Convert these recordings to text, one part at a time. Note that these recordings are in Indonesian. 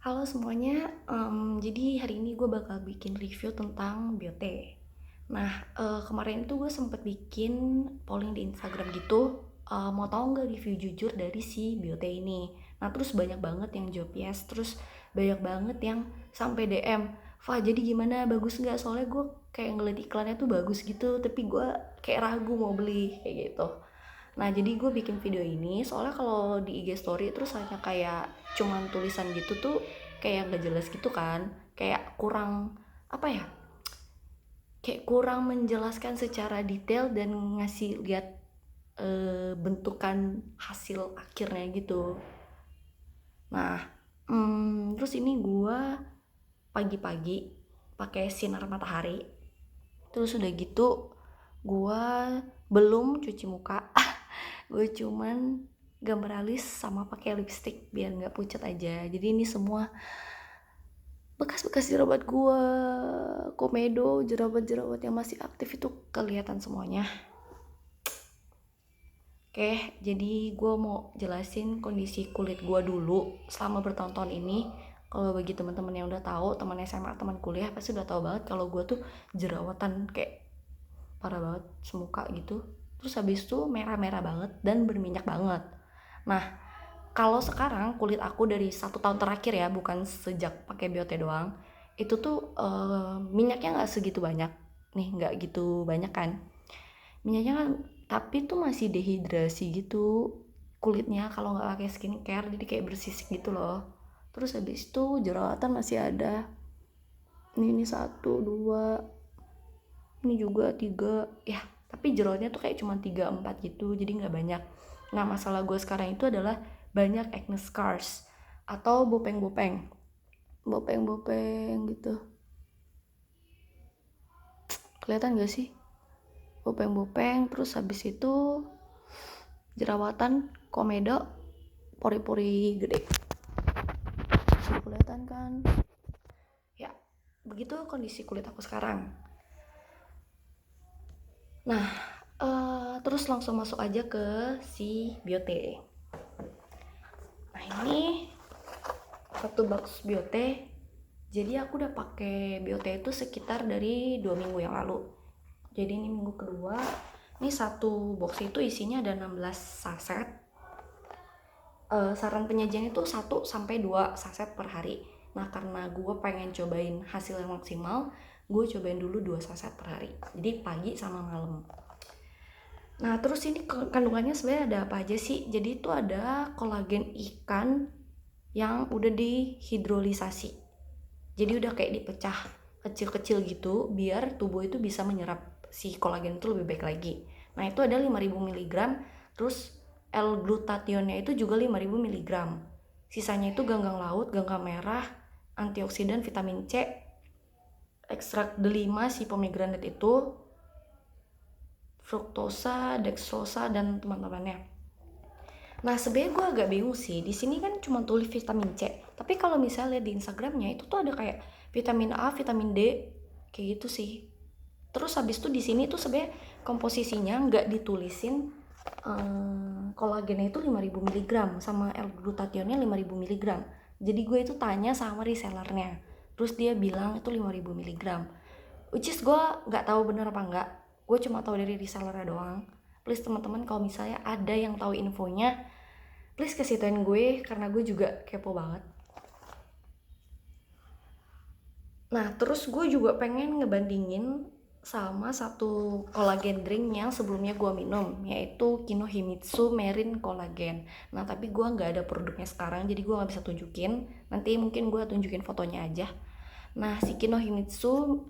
Halo semuanya, jadi hari ini gue bakal bikin review tentang Biote. Nah, kemarin tuh gue sempet bikin polling di Instagram gitu, mau tahu nggak review jujur dari si Biote ini. Nah, terus banyak banget yang jawab yes, terus banyak banget yang sampai DM, Fah jadi gimana, bagus nggak? Soalnya gue kayak ngeliat iklannya tuh bagus gitu, tapi gue kayak ragu mau beli, kayak gitu. Nah, jadi gue bikin video ini soalnya kalau di IG story terus hanya kayak cuman tulisan gitu tuh kayak gak jelas gitu kan. Kayak kurang apa ya? Kayak kurang menjelaskan secara detail dan ngasih lihat bentukan hasil akhirnya gitu. Nah, terus ini gue pagi-pagi pakai sinar matahari. Terus udah gitu gue belum cuci muka. Gue cuman gambar alis sama pakai lipstick biar nggak pucat aja. Jadi ini semua bekas-bekas jerawat gue, komedo, jerawat-jerawat yang masih aktif itu kelihatan semuanya. Oke, jadi gue mau jelasin kondisi kulit gue dulu selama bertahun-tahun ini. Kalau bagi teman-teman yang udah tahu, teman SMA, teman kuliah pasti udah tahu banget kalau gue tuh jerawatan kayak parah banget semuka gitu. Terus habis itu merah-merah banget dan berminyak banget. Nah, kalau sekarang kulit aku dari 1 tahun terakhir ya, bukan sejak pakai Biote doang, itu tuh minyaknya nggak segitu banyak. Nih nggak gitu banyak kan? Minyaknya kan, tapi tuh masih dehidrasi gitu kulitnya kalau nggak pakai skincare, jadi kayak bersisik gitu loh. Terus habis itu jerawatan masih ada. Ini satu, dua, ini juga tiga, ya. Tapi jerawatnya tuh kayak cuma 3-4 gitu, jadi nggak banyak. Nah, masalah gue sekarang itu adalah banyak acne scars atau bopeng-bopeng, bopeng-bopeng gitu. Kelihatan gak sih? Bopeng-bopeng, terus habis itu jerawatan, komedo, pori-pori gede. Kelihatan kan? Ya, begitu kondisi kulit aku sekarang. Nah, terus langsung masuk aja ke si Biote. Nah, ini satu box Biote. Jadi aku udah pakai Biote itu sekitar dari 2 minggu yang lalu. Jadi ini minggu kedua. Ini satu box itu isinya ada 16 saset. Saran penyajian itu 1-2 saset per hari. Nah, karena gue pengen cobain hasil yang maksimal, gue cobain dulu 2 saset per hari. Jadi pagi sama malam. Nah, terus ini kandungannya sebenarnya ada apa aja sih? Jadi itu ada kolagen ikan yang udah dihidrolisasi. Jadi udah kayak dipecah kecil-kecil gitu biar tubuh itu bisa menyerap si kolagen itu lebih baik lagi. Nah, itu ada 5000 mg, terus L-glutathionnya itu juga 5000 mg. Sisanya itu ganggang laut, ganggang merah, antioksidan, vitamin C, ekstrak delima si pomegranate itu, fruktosa, dextrosa dan teman-temannya. Nah, sebenarnya gue agak bingung sih. Di sini kan cuma tulis vitamin C. Tapi kalau misalnya lihat di Instagramnya itu tuh ada kayak vitamin A, vitamin D, kayak gitu sih. Terus habis itu di sini tuh sebenarnya komposisinya nggak ditulisin kolagennya itu 5000 mg sama L-glutathionnya 5000 mg. Jadi gue itu tanya sama resellernya. Terus dia bilang itu 5000 mg. Which is gue nggak tahu bener apa enggak. Gue cuma tahu dari resellernya doang. Please teman-teman kalau misalnya ada yang tahu infonya, please kasih tauin gue karena gue juga kepo banget. Nah, terus gue juga pengen ngebandingin sama satu kolagen drink yang sebelumnya gue minum, yaitu Kinohimitsu Marine Collagen. Nah, tapi gue nggak ada produknya sekarang, jadi gue nggak bisa tunjukin. Nanti mungkin gue tunjukin fotonya aja. Nah, si Kinohimitsu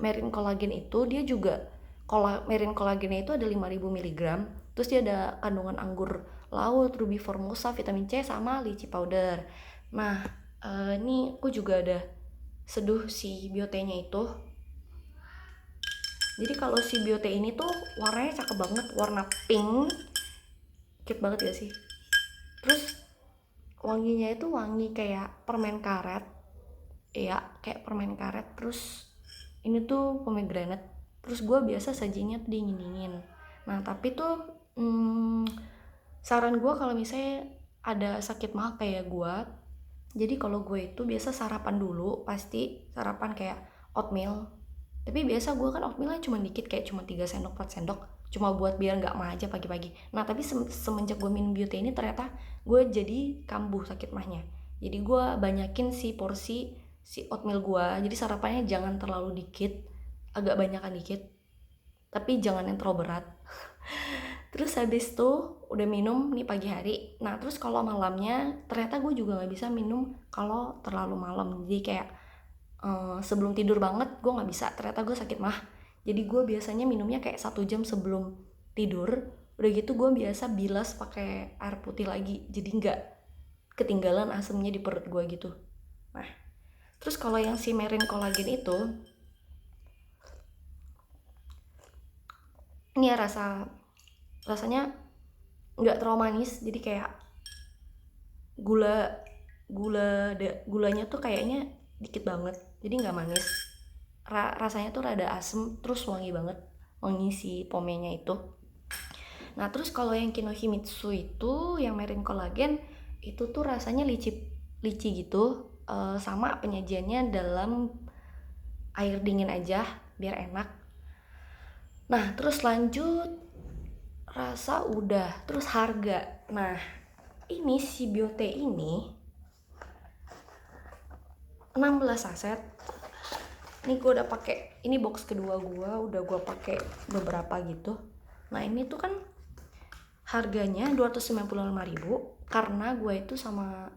Marine Collagen itu dia juga Marine Collagennya itu ada 5000 mg. Terus dia ada kandungan anggur laut, ruby formosa, vitamin C sama lychee powder. Nah, ini aku juga ada seduh si biotenya itu. Jadi kalau si biote ini tuh warnanya cakep banget, warna pink, cute banget gak sih? Terus wanginya itu wangi kayak permen karet, ya kayak permen karet. Terus ini tuh pomegranate. Terus gue biasa sajinya tuh dingin-dingin. Nah, tapi tuh saran gue kalau misalnya ada sakit mah kayak gue, Jadi kalau gue itu biasa sarapan dulu, pasti sarapan kayak oatmeal. Tapi biasa gue kan oatmealnya cuma dikit, kayak cuma 3 sendok 4 sendok, cuma buat biar nggak mah aja pagi-pagi. Nah tapi semenjak gue minum biote ini ternyata gue jadi kambuh sakit mahnya. Jadi gue banyakin si porsi si oatmeal gue, jadi sarapannya jangan terlalu dikit, agak banyakan dikit, tapi jangan yang terlalu berat. Terus habis tuh udah minum nih pagi hari. Nah terus kalau malamnya ternyata gue juga nggak bisa minum kalau terlalu malam. Jadi kayak sebelum tidur banget gue nggak bisa. Ternyata gue sakit mah. Jadi gue biasanya minumnya kayak 1 jam sebelum tidur. Udah gitu gue biasa bilas pakai air putih lagi. Jadi nggak ketinggalan asemnya di perut gue gitu. Nah terus kalau yang si Merin Collagen itu, ini ya rasanya nggak terlalu manis. Jadi kayak gula gulanya tuh kayaknya dikit banget, jadi nggak manis. Rasanya tuh rada asem, terus wangi banget, wangi si pomenya itu. Nah terus kalau yang Kinohimitsu itu yang Merin Collagen itu tuh rasanya lici gitu, sama penyajiannya dalam air dingin aja biar enak. Nah terus lanjut, rasa udah, terus harga. Nah ini si Biote ini 16 saset. Ini gue udah pakai, ini box kedua gue udah gue pakai beberapa gitu. Nah ini tuh kan harganya 295.000 karena gue itu sama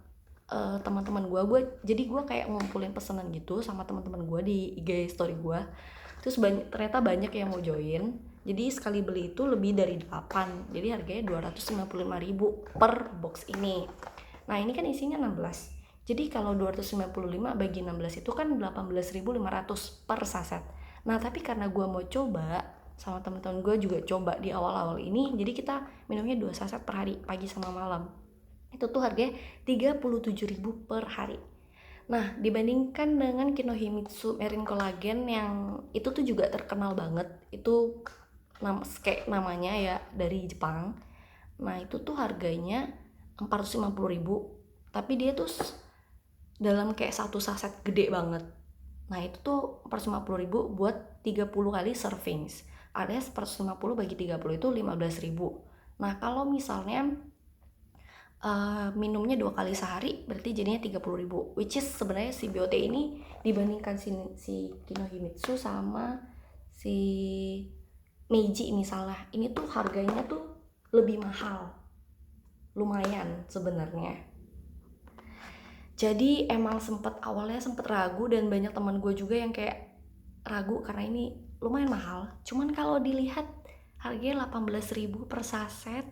teman-teman gue jadi gue kayak ngumpulin pesanan gitu sama teman-teman gue di IG story gue. Terus ternyata banyak yang mau join, jadi sekali beli itu lebih dari 8, jadi harganya 255.000 per box ini. Nah ini kan isinya 16, jadi kalau 295 bagi 16 itu kan 18.500 per saset. Nah tapi karena gue mau coba, sama teman-teman gue juga coba di awal-awal ini, jadi kita minumnya 2 saset per hari, pagi sama malam. Itu tuh harganya 37.000 per hari. Nah dibandingkan dengan Kinohimitsu Merin Collagen yang itu tuh juga terkenal banget, itu kayak namanya ya dari Jepang. Nah itu tuh harganya 450.000, tapi dia tuh dalam kayak satu saset gede banget. Nah itu tuh 450.000 buat 30 kali servings. Ada 150 bagi 30 itu 15.000. Nah kalau misalnya minumnya 2 kali sehari berarti jadinya 30.000, which is sebenarnya si Biote ini dibandingkan si Kinohimitsu sama si Meiji misalnya, ini tuh harganya tuh lebih mahal, lumayan sebenarnya. Jadi emang awalnya sempet ragu, dan banyak teman gue juga yang kayak ragu karena ini lumayan mahal. Cuman kalau dilihat harganya 18.000 per saset,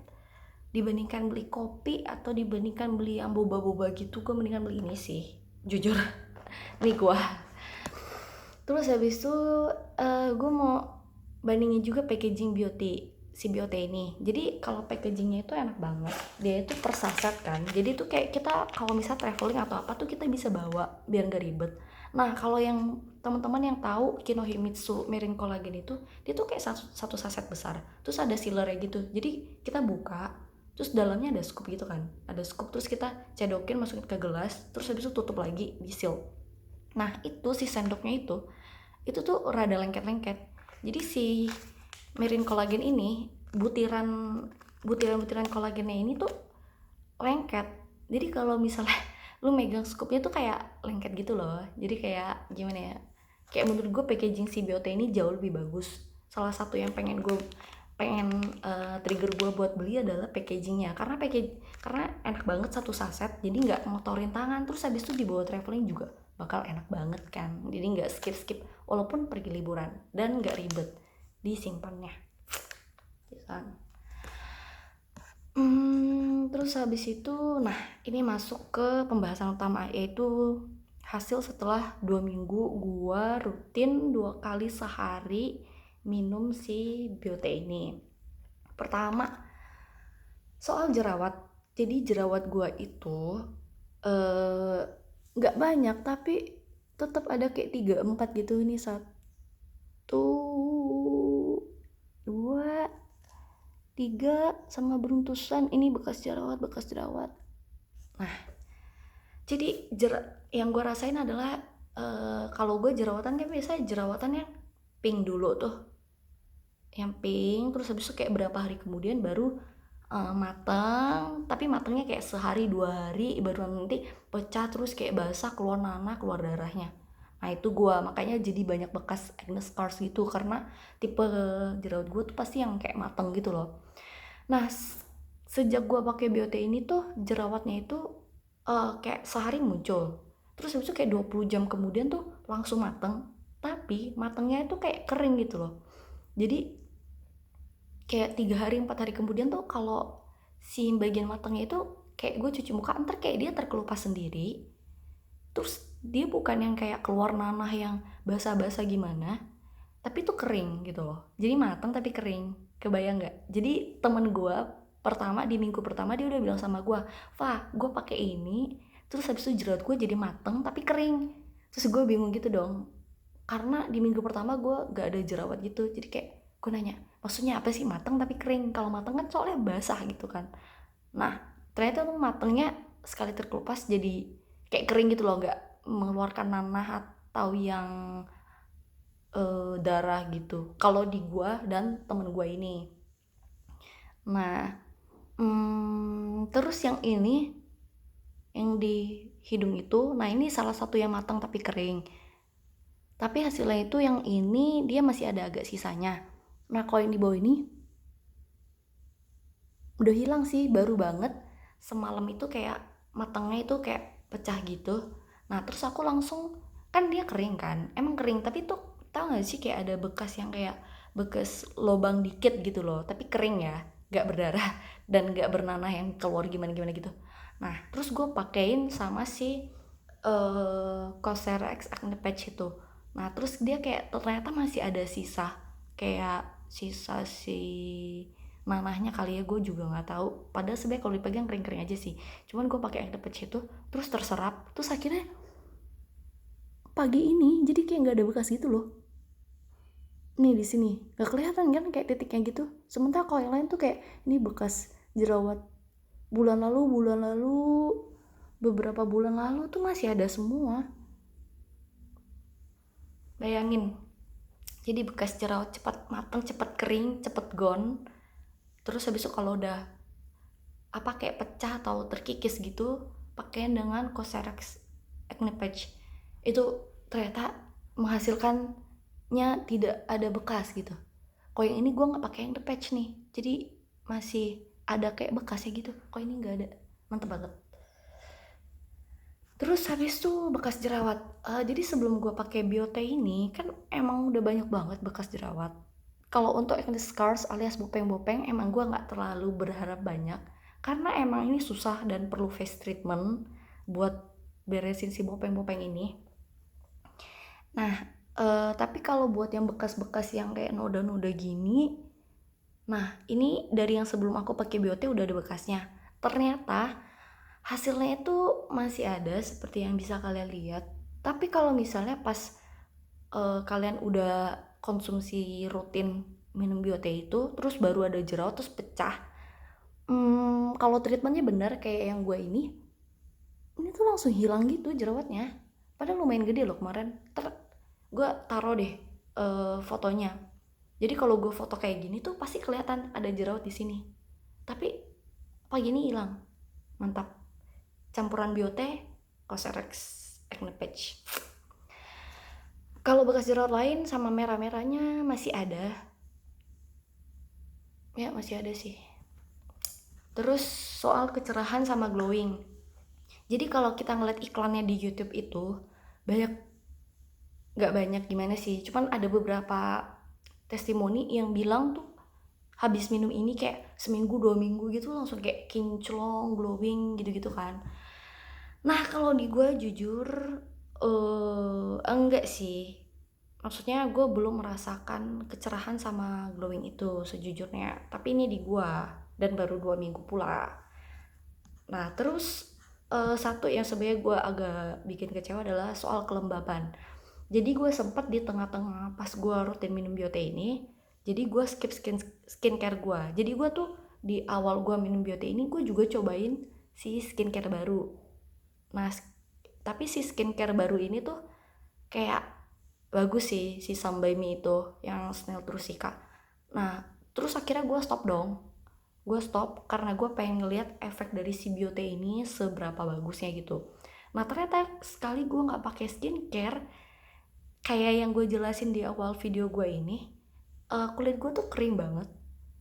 dibandingkan beli kopi atau dibandingkan beli yang boba-boba gitu, gue mendingan beli ini sih, jujur. Nih gue. Terus habis itu gue mau bandingin juga packaging si Biote ini. Jadi kalau packagingnya itu enak banget, dia itu per saset kan, jadi tuh kayak kita kalau misalnya traveling atau apa tuh kita bisa bawa biar gak ribet. Nah kalau yang teman-teman yang tahu Kinohimitsu Merin Collagen itu, dia tuh kayak satu saset besar, terus ada sealernya gitu, jadi kita buka terus dalamnya ada scoop gitu kan, ada scoop, terus kita cedokin masukin ke gelas, terus habis itu tutup lagi di seal. Nah itu si sendoknya itu tuh rada lengket-lengket. Jadi si Merin Collagen ini, butiran kolagennya ini tuh lengket. Jadi kalau misalnya lu megang scoopnya tuh kayak lengket gitu loh. Jadi kayak gimana ya, kayak menurut gue packaging si Biote ini jauh lebih bagus. Salah satu yang pengen trigger gue buat beli adalah packagingnya, karena enak banget satu saset, jadi nggak ngotorin tangan, terus habis itu dibawa traveling juga bakal enak banget kan, jadi nggak skip walaupun pergi liburan, dan nggak ribet disimpannya kan. Terus habis itu, nah ini masuk ke pembahasan utama, yaitu hasil setelah 2 minggu gua rutin 2 kali sehari minum si Biote ini. Pertama, soal jerawat. Jadi jerawat gua itu nggak banyak, tapi tetap ada kayak 3-4 gitu. Ini 1, 2, 3 sama beruntusan. Ini bekas jerawat. Nah Jadi yang gue rasain adalah kalau gue jerawatan kan biasanya jerawatan yang pink dulu tuh, yang pink, terus habis itu kayak berapa hari kemudian baru matang, tapi matangnya kayak sehari 2 hari baru nanti pecah terus kayak basah, keluar nanah, keluar darahnya. Nah itu gue makanya jadi banyak bekas acne scars gitu, karena tipe jerawat gue tuh pasti yang kayak mateng gitu loh. Nah sejak gue pakai biote ini tuh jerawatnya itu kayak sehari muncul, terus habis itu kayak 20 jam kemudian tuh langsung mateng, tapi matengnya itu kayak kering gitu loh. Jadi kayak 3 hari 4 hari kemudian tuh kalau si bagian matangnya itu kayak gue cuci muka ntar kayak dia terkelupas sendiri, terus dia bukan yang kayak keluar nanah yang basah-basah gimana, tapi tuh kering gitu loh. Jadi matang tapi kering, kebayang nggak? Jadi temen gue pertama di minggu pertama dia udah bilang sama gue, "Fa, gue pakai ini terus habis itu jerawat gue jadi mateng tapi kering." Terus gue bingung gitu dong, karena di minggu pertama gue gak ada jerawat gitu. Jadi kayak gue nanya, maksudnya apa sih mateng tapi kering? Kalau mateng kan soalnya basah gitu kan. Nah ternyata tuh matengnya sekali terkelupas jadi kayak kering gitu loh, gak mengeluarkan nanah atau yang darah gitu kalau di gue dan temen gue ini. Nah terus yang ini yang di hidung itu, nah ini salah satu yang matang tapi kering, tapi hasilnya itu yang ini dia masih ada agak sisanya. Nah kalau yang di bawah ini udah hilang sih, baru banget semalam itu kayak matangnya itu kayak pecah gitu. Nah terus aku langsung, kan dia kering kan, emang kering tapi tuh tau gak sih kayak ada bekas yang kayak bekas lobang dikit gitu loh, tapi kering ya, gak berdarah dan gak bernanah yang keluar gimana-gimana gitu. Nah terus gue pakein sama si Cosrx Acne Patch itu. Nah terus dia kayak ternyata masih ada sisa, kayak sisa si nanahnya kali ya, gue juga nggak tahu. Padahal sebenarnya kalau dipegang kering-kering aja sih, cuman gue pakai acne patch itu terus terserap, terus akhirnya pagi ini jadi kayak nggak ada bekas gitu loh. Nih di sini nggak kelihatan kan kayak titiknya gitu, sementara kalau yang lain tuh kayak ini bekas jerawat bulan lalu beberapa bulan lalu tuh masih ada semua. Bayangin, jadi bekas jerawat cepat matang, cepat kering, cepat gone. Terus habis itu kalau udah apa kayak pecah atau terkikis gitu, pakaian dengan Cosrx Acne Patch itu ternyata menghasilkannya tidak ada bekas gitu. Kalau yang ini gue nggak pakai yang the patch nih, jadi masih ada kayak bekasnya gitu. Kalau ini nggak ada, mantep banget. Terus habis tuh bekas jerawat. Jadi sebelum gue pakai biote ini kan emang udah banyak banget bekas jerawat. Kalau untuk acne scars alias bopeng-bopeng emang gue nggak terlalu berharap banyak, karena emang ini susah dan perlu face treatment buat beresin si bopeng-bopeng ini. Nah tapi kalau buat yang bekas-bekas yang kayak noda-noda gini, nah ini dari yang sebelum aku pakai biote udah ada bekasnya. Ternyata hasilnya itu masih ada seperti yang bisa kalian lihat. Tapi kalau misalnya pas kalian udah konsumsi rutin minum biote itu terus baru ada jerawat terus pecah, kalau treatmentnya benar kayak yang gue ini tuh langsung hilang gitu jerawatnya. Padahal lumayan gede loh kemarin. Gue taruh deh fotonya. Jadi kalau gue foto kayak gini tuh pasti kelihatan ada jerawat di sini. Tapi pagi ini hilang. Mantap. Campuran biote, Cosrx Acne Patch. Kalau bekas jerawat lain sama merah-merahnya masih ada. Ya masih ada sih. Terus soal kecerahan sama glowing. Jadi kalau kita ngeliat iklannya di YouTube itu banyak, gak banyak gimana sih, cuman ada beberapa testimoni yang bilang tuh habis minum ini kayak seminggu 2 minggu gitu langsung kayak kinclong, glowing gitu-gitu kan. Nah kalau di gue jujur enggak sih, maksudnya gue belum merasakan kecerahan sama glowing itu sejujurnya, tapi ini di gue dan baru 2 minggu pula. Nah terus satu yang sebenarnya gue agak bikin kecewa adalah soal kelembaban. Jadi gue sempet di tengah-tengah pas gue rutin minum biote ini, jadi gue skip skincare gue. Jadi gue tuh di awal gue minum biote ini gue juga cobain si skincare baru. Nah Tapi si skincare baru ini tuh kayak bagus sih, si Sunbae itu yang Snail Trusika. Nah terus akhirnya gue stop dong. Gue stop karena gue pengen ngeliat efek dari si Biote ini seberapa bagusnya gitu. Nah ternyata sekali gue nggak pakai skincare, kayak yang gue jelasin di awal video gue ini, kulit gue tuh kering banget.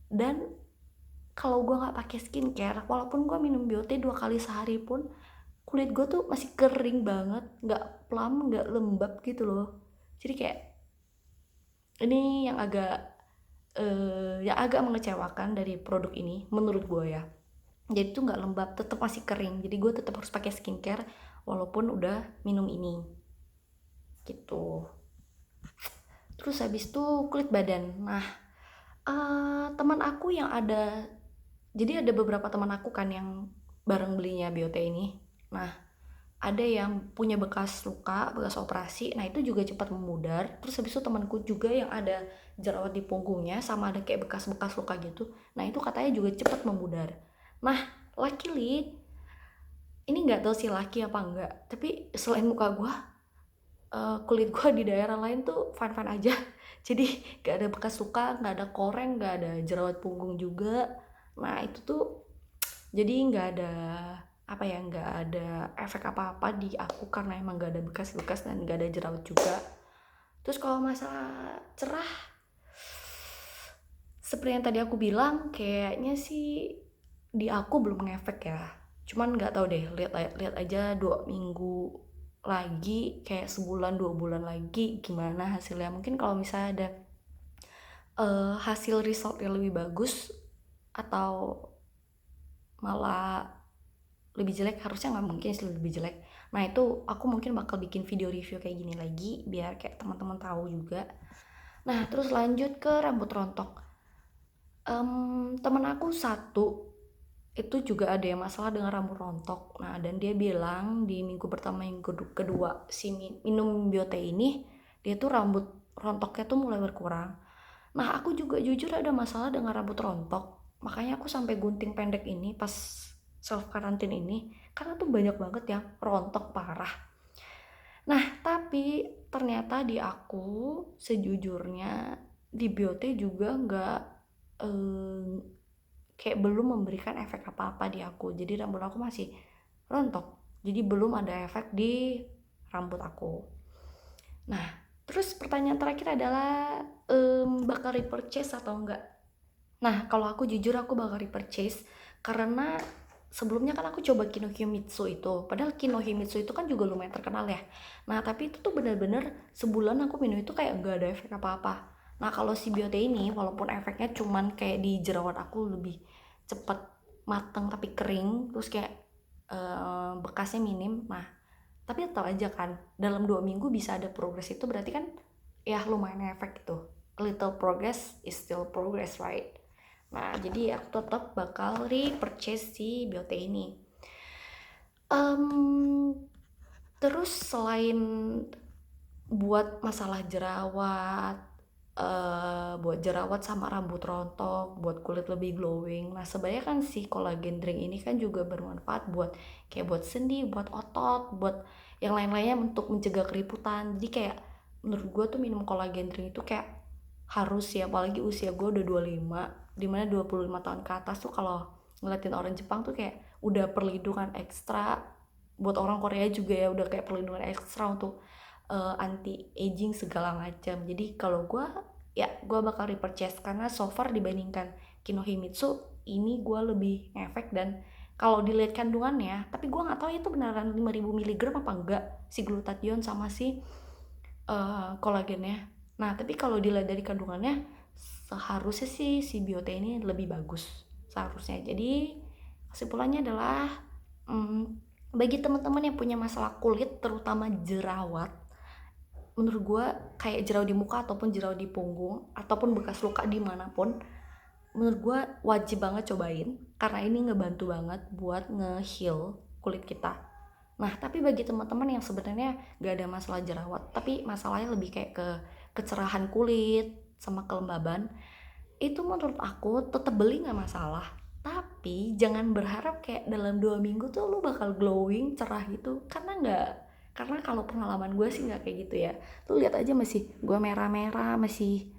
Dan kalau gue nggak pakai skincare, walaupun gue minum Biote 2 kali sehari pun, kulit gue tuh masih kering banget, nggak plump, nggak lembab gitu loh. Jadi kayak ini yang agak mengecewakan dari produk ini menurut gue ya. Jadi tuh nggak lembab, tetap masih kering. Jadi gue tetap harus pakai skincare walaupun udah minum ini gitu. Terus habis itu kulit badan. Nah teman aku yang ada, jadi ada beberapa teman aku kan yang bareng belinya Biote ini. Nah ada yang punya bekas luka, bekas operasi, nah itu juga cepat memudar. Terus habis itu temanku juga yang ada jerawat di punggungnya sama ada kayak bekas-bekas luka gitu, nah itu katanya juga cepat memudar. Nah luckily, ini nggak tahu sih laki apa enggak, tapi selain muka gue, kulit gue di daerah lain tuh fine-fine aja. Jadi gak ada bekas luka, gak ada koreng, gak ada jerawat punggung juga. Nah itu tuh jadi nggak ada apa ya, nggak ada efek apa-apa di aku karena emang nggak ada bekas-bekas dan nggak ada jerawat juga. Terus kalau masalah cerah, seperti yang tadi aku bilang, kayaknya sih di aku belum ngefek ya. Cuman nggak tahu deh, lihat aja 2 minggu lagi, kayak sebulan 2 bulan lagi gimana hasilnya. Mungkin kalau misalnya ada hasil result yang lebih bagus atau malah lebih jelek, harusnya nggak mungkin sih lebih jelek. Nah itu aku mungkin bakal bikin video review kayak gini lagi biar kayak teman-teman tahu juga. Nah terus lanjut ke rambut rontok. Temen aku satu itu juga ada yang masalah dengan rambut rontok. Nah dan dia bilang di minggu pertama, minggu kedua si minum Biote ini, dia tuh rambut rontoknya tuh mulai berkurang. Nah aku juga jujur ada masalah dengan rambut rontok, makanya aku sampai gunting pendek ini pas self karantin ini, karena tuh banyak banget yang rontok parah. Nah tapi ternyata di aku sejujurnya di Biote juga nggak kayak belum memberikan efek apa-apa di aku. Jadi rambut aku masih rontok, jadi belum ada efek di rambut aku. Nah terus pertanyaan terakhir adalah bakal repurchase atau enggak. Nah kalau aku jujur aku bakal repurchase karena sebelumnya kan aku coba Kinohimitsu itu, padahal Kinohimitsu itu kan juga lumayan terkenal ya. Nah tapi itu tuh bener-bener sebulan aku minum itu kayak gak ada efek apa-apa. Nah kalau si Biote ini walaupun efeknya cuman kayak di jerawat aku lebih cepet mateng tapi kering, terus kayak bekasnya minim. Nah tapi tetap aja kan dalam 2 minggu bisa ada progres, itu berarti kan ya lumayan efek gitu. A little progress is still progress, right? Nah jadi aku tetap bakal repurchase si Biote ini. Terus selain buat masalah jerawat, buat jerawat sama rambut rontok, buat kulit lebih glowing. Nah sebenarnya kan si collagen drink ini kan juga bermanfaat buat kayak buat sendi, buat otot, buat yang lain-lainnya untuk mencegah keriputan. Jadi kayak menurut gue tuh minum collagen drink itu kayak harus ya, apalagi usia gue udah 25, dimana 25 tahun ke atas tuh kalau ngeliatin orang Jepang tuh kayak udah perlindungan ekstra, buat orang Korea juga ya udah kayak perlindungan ekstra untuk anti aging segala macam. Jadi kalau gue bakal repurchase karena so far dibandingkan Kinohimitsu ini gue lebih ngefek. Dan kalau dilihat kandungannya, tapi gue nggak tahu itu beneran 5000 mg apa enggak si glutathione sama si kolagennya. Nah tapi kalau dilihat dari kandungannya seharusnya sih si Biote ini lebih bagus seharusnya. Jadi kesimpulannya adalah bagi teman-teman yang punya masalah kulit terutama jerawat, menurut gue kayak jerawat di muka ataupun jerawat di punggung ataupun bekas luka dimanapun, menurut gue wajib banget cobain karena ini ngebantu banget buat nge-heal kulit kita. Nah tapi bagi teman-teman yang sebenarnya gak ada masalah jerawat tapi masalahnya lebih kayak ke kecerahan kulit sama kelembaban, itu menurut aku tetap beli gak masalah. Tapi jangan berharap kayak dalam 2 minggu tuh lu bakal glowing cerah gitu, karena Karena kalau pengalaman gue sih nggak kayak gitu ya. Lu lihat aja masih gue merah-merah, masih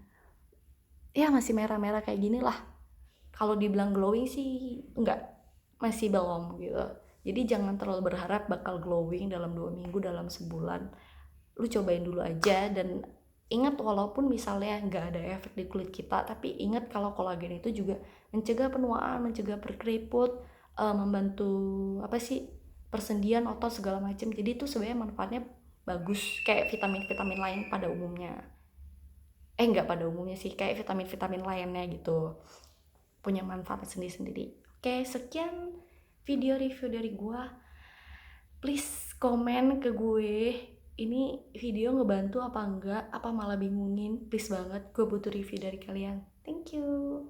merah-merah kayak gini lah. Kalau dibilang glowing sih enggak, masih belum gitu. Jadi jangan terlalu berharap bakal glowing dalam 2 minggu, dalam sebulan. Lu cobain dulu aja, dan ingat walaupun misalnya nggak ada efek di kulit kita, tapi ingat kalau kolagen itu juga mencegah penuaan, mencegah berkeriput, membantu apa sih, persendian otot segala macam. Jadi itu sebenarnya manfaatnya bagus kayak vitamin-vitamin lain pada umumnya. Nggak pada umumnya sih, kayak vitamin-vitamin lainnya gitu, punya manfaat sendiri-sendiri. Oke, sekian video review dari gua. Please komen ke gue, ini video ngebantu apa enggak, apa malah bingungin. Please banget, gue butuh review dari kalian. Thank you.